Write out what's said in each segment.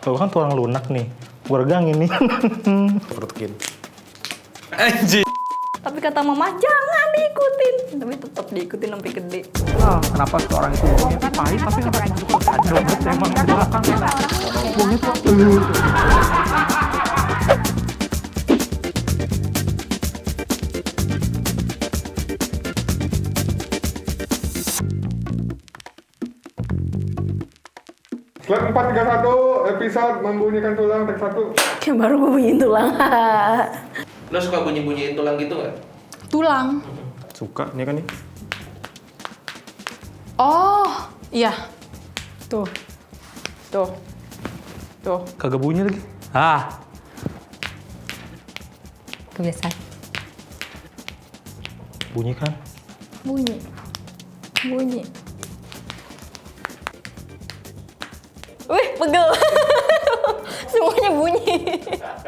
Kalau kan tulang lunak nih, gue regangin nih. Perutkin. Anjir. Tapi kata mama jangan diikutin. Tapi tetap diikutin sampai gede. Ah, kenapa tuh orang itu ngomongnya pahit tapi nggak pernah masuk ke dompet emang di belakang ya. Ngomongnya tuh. Slide 431, episode membunyikan tulang, tek 1. Kayak baru gue bunyiin tulang. Lo suka bunyi-bunyiin tulang gitu nggak? Tulang. Suka, ini kan nih. Oh, iya. Tuh. Tuh. Tuh. Kagak bunyi lagi. Ah, Kebiasaan. bunyi kan? Bunyi. Bunyi. Wih, pegel. Semuanya bunyi.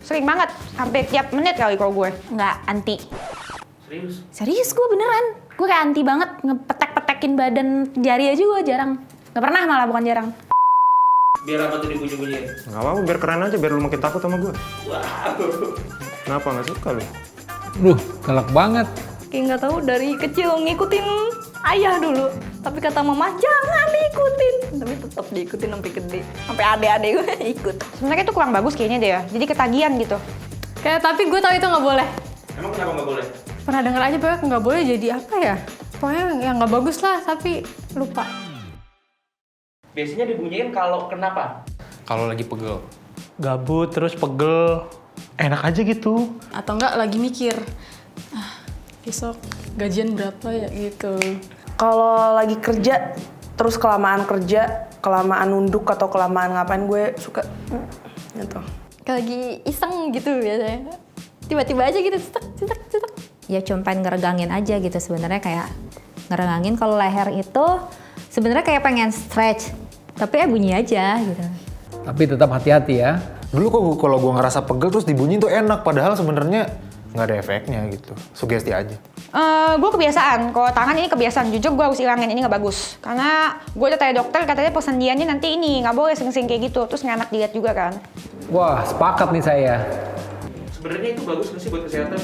Sering banget, hampir tiap menit kali kalau gue. Nggak anti. Serius? Serius gue beneran. Gue kayak anti banget, ngepetek-petekin badan jari aja gue jarang. Nggak pernah malah, bukan jarang. Biar apa tuh dibunyi-bunyiin? Nggak apa-apa, biar keren aja, biar lu makin takut sama gue. Wow. Kenapa nggak suka lu? Duh, galak banget. Kayak nggak tahu dari kecil ngikutin ayah dulu. Tapi kata mama jangan diikutin. Tapi tetap diikutin sampai gede. Sampai adik-adik gue ikut. Sebenarnya itu kurang bagus kayaknya deh ya. Jadi ketagihan gitu. Kayak tapi gue tahu itu nggak boleh. Emang kenapa nggak boleh? Pernah denger aja pokoknya nggak boleh jadi apa ya? Pokoknya yang nggak bagus lah, tapi lupa. Biasanya dibunyiin kalau kenapa? Kalau lagi pegel. Gabut terus pegel. Enak aja gitu. Atau enggak lagi mikir, ah, besok gajian berapa ya gitu. Kalau lagi kerja, terus kelamaan kerja, kelamaan nunduk atau kelamaan ngapain gue suka gitu. Kayak lagi iseng gitu biasanya. Tiba-tiba aja gitu, cetek. Ya cuma pengen ngeregangin aja gitu sebenarnya, kayak ngeregangin. Kalau leher itu sebenarnya kayak pengen stretch, tapi ya bunyi aja gitu. Tapi tetap hati-hati ya. Dulu kok kalau gue ngerasa pegel terus dibunyiin tuh enak, padahal sebenarnya nggak ada efeknya gitu. Sugesti aja. Gue kebiasaan, kalau tangan ini kebiasaan. Jujur gue harus hilangin, ini nggak bagus. Karena gue udah tanya dokter, katanya persendiannya nanti ini, nggak boleh sering-sering kayak gitu. Terus nggak enak dilihat juga kan. Wah, sepakat nih saya. Sebenarnya itu bagus nggak sih buat kesehatan?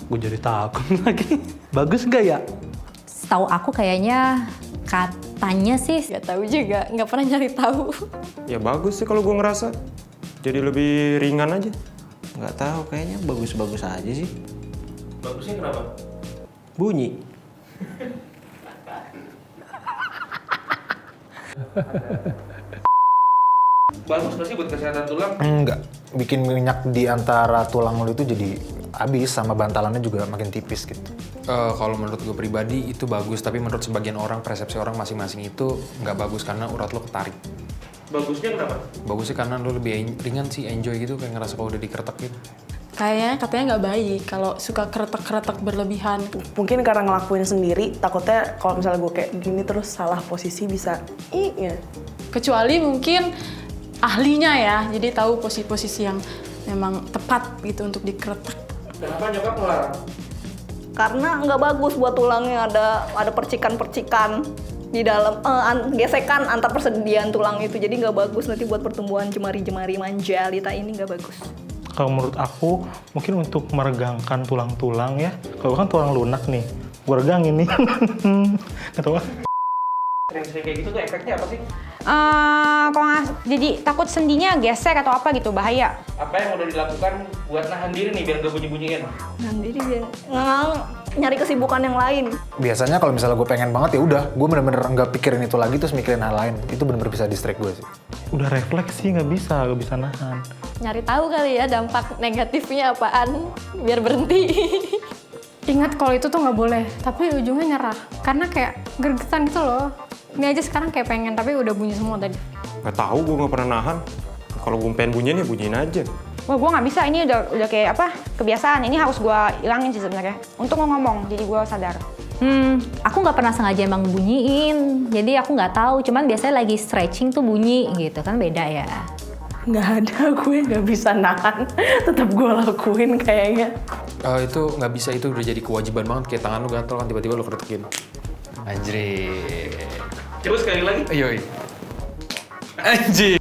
Gue jadi takut lagi. Bagus nggak ya? Setahu aku kayaknya katanya sih Gak tahu juga, nggak pernah nyari tahu. Ya bagus sih kalau gue ngerasa. Jadi lebih ringan aja. Nggak tahu, kayaknya bagus-bagus aja sih. Bagusnya kenapa? Bunyi. Bagus nggak sih buat kesehatan tulang? Enggak. Bikin minyak di antara tulang lu itu jadi habis, sama bantalannya juga makin tipis gitu. Kalau menurut gue pribadi itu bagus, tapi menurut sebagian orang, persepsi orang masing-masing itu nggak bagus karena urat lo ketarik. Bagusnya kenapa? Bagusnya karena lo lebih ringan sih, enjoy gitu, kayak ngerasa kalau udah dikeretak gitu. Kayaknya katanya nggak baik kalau suka keretak-keretak berlebihan. Mungkin karena ngelakuin sendiri, takutnya kalau misalnya gue kayak gini terus salah posisi bisa ya. Kecuali mungkin ahlinya ya, jadi tahu posisi-posisi yang memang tepat gitu untuk dikeretak. Kenapa nyokap ngelarang? Karena nggak bagus buat tulangnya, ada percikan-percikan di dalam, gesekan antar persendian tulang itu. Jadi nggak bagus nanti buat pertumbuhan jemari-jemari manjalita ini nggak bagus. Kalau menurut aku, mungkin untuk meregangkan tulang-tulang ya. Kalau kan tulang lunak nih, gue regangin nih. Nggak tahu. Sering-sering kayak gitu tuh efeknya apa sih? Kalau jadi takut sendinya gesek atau apa gitu, bahaya. Apa yang udah dilakukan buat nahan diri nih biar gak bunyi-bunyiin? Nanti dia nyari kesibukan yang lain. Biasanya kalau misalnya gue pengen banget ya udah, gue bener-bener nggak pikirin itu lagi terus mikirin hal lain. Itu bener-bener bisa distract gue sih. Udah refleks sih, nggak bisa nahan. Nyari tahu kali ya dampak negatifnya apaan, biar berhenti. Ingat kalau itu tuh nggak boleh, tapi ujungnya nyerah. Karena kayak gergetan gitu loh. Ini aja sekarang kayak pengen, tapi udah bunyi semua tadi. Nggak tahu, gue nggak pernah nahan. Kalau gue pengen bunyiin ya bunyiin aja. Wah, gue nggak bisa, ini udah kayak apa, kebiasaan. Ini harus gue hilangin sih sebenarnya. Untuk ngomong, jadi gue sadar. aku nggak pernah sengaja emang bunyiin, jadi aku nggak tahu. Cuman biasanya lagi stretching tuh bunyi gitu kan, beda ya. Nggak ada, gue nggak bisa nahan. Tetap gue lakuin kayaknya. Itu nggak bisa, itu udah jadi kewajiban banget. Kayak tangan lu gatel kan tiba-tiba lu keretekin. Anjir. Coba sekali lagi. Ayo. Anjir.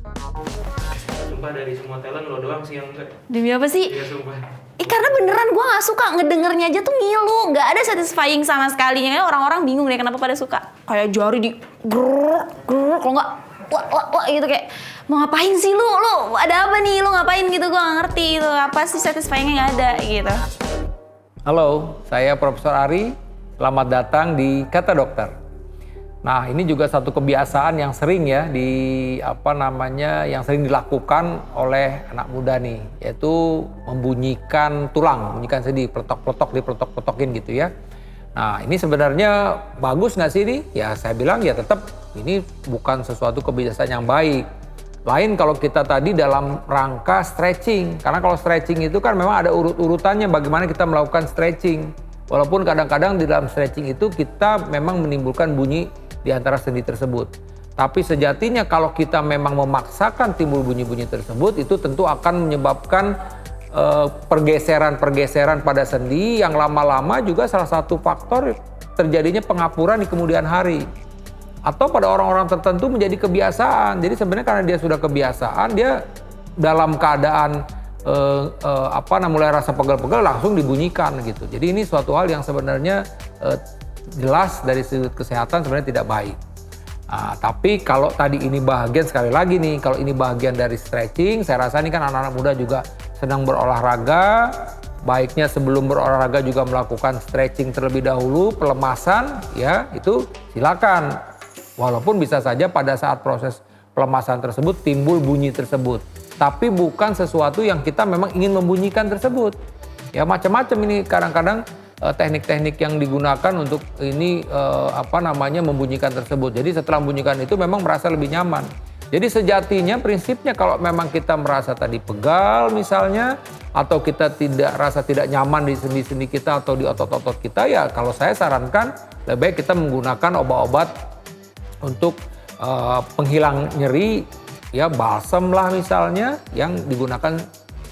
Sumpah dari semua talent lo doang sih yang enggak. Demi apa sih? Iya sumpah. Karena beneran gue gak suka ngedengernya aja tuh ngilu. Gak ada satisfying sama sekali. Yang orang-orang bingung deh kenapa pada suka. Kayak jari di grrrr, kalau nggak wah gitu kayak mau ngapain sih lu ada apa nih, lu ngapain gitu, gue gak ngerti itu apa sih satisfyingnya, gak ada gitu. Halo, saya Profesor Ari. Selamat datang di Kata Dokter. Nah, ini juga satu kebiasaan yang sering ya yang sering dilakukan oleh anak muda nih, yaitu membunyikan tulang, membunyikan sendi, peletok-peletok, dipeletok-peletokin gitu ya. Nah, ini sebenarnya bagus nggak sih ini? Ya, saya bilang ya tetap ini bukan sesuatu kebiasaan yang baik. Lain kalau kita tadi dalam rangka stretching, karena kalau stretching itu kan memang ada urut-urutannya bagaimana kita melakukan stretching. Walaupun kadang-kadang di dalam stretching itu kita memang menimbulkan bunyi di antara sendi tersebut. Tapi sejatinya kalau kita memang memaksakan timbul bunyi-bunyi tersebut, itu tentu akan menyebabkan pergeseran-pergeseran pada sendi yang lama-lama juga salah satu faktor terjadinya pengapuran di kemudian hari. Atau pada orang-orang tertentu menjadi kebiasaan. Jadi sebenarnya karena dia sudah kebiasaan, dia dalam keadaan mulai rasa pegel-pegel langsung dibunyikan gitu. Jadi ini suatu hal yang sebenarnya jelas dari sudut kesehatan sebenarnya tidak baik. Nah, tapi kalau tadi ini bagian, sekali lagi nih, kalau ini bagian dari stretching, saya rasa ini kan anak-anak muda juga sedang berolahraga, baiknya sebelum berolahraga juga melakukan stretching terlebih dahulu, pelemasan, ya itu silakan. Walaupun bisa saja pada saat proses pelemasan tersebut timbul bunyi tersebut, tapi bukan sesuatu yang kita memang ingin membunyikan tersebut. Ya macam-macam ini kadang-kadang teknik-teknik yang digunakan untuk ini membunyikan tersebut. Jadi setelah membunyikan itu memang merasa lebih nyaman. Jadi sejatinya prinsipnya kalau memang kita merasa tadi pegal misalnya, atau kita tidak nyaman di sendi-sendi kita atau di otot-otot kita, ya kalau saya sarankan lebih baik kita menggunakan obat-obat untuk penghilang nyeri, ya balsam lah misalnya yang digunakan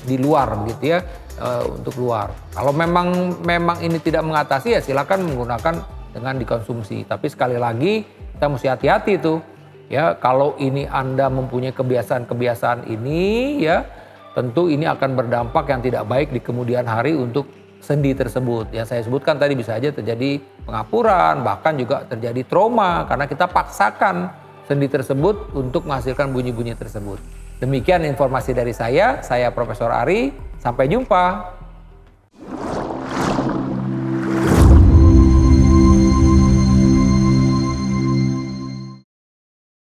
di luar gitu ya, untuk luar. Kalau memang ini tidak mengatasi, ya silakan menggunakan dengan dikonsumsi. Tapi sekali lagi kita mesti hati-hati tuh. Ya, kalau ini Anda mempunyai kebiasaan-kebiasaan ini, ya tentu ini akan berdampak yang tidak baik di kemudian hari untuk sendi tersebut. Yang saya sebutkan tadi bisa aja terjadi pengapuran, bahkan juga terjadi trauma karena kita paksakan sendi tersebut untuk menghasilkan bunyi-bunyi tersebut. Demikian informasi dari saya Profesor Ari. Sampai jumpa.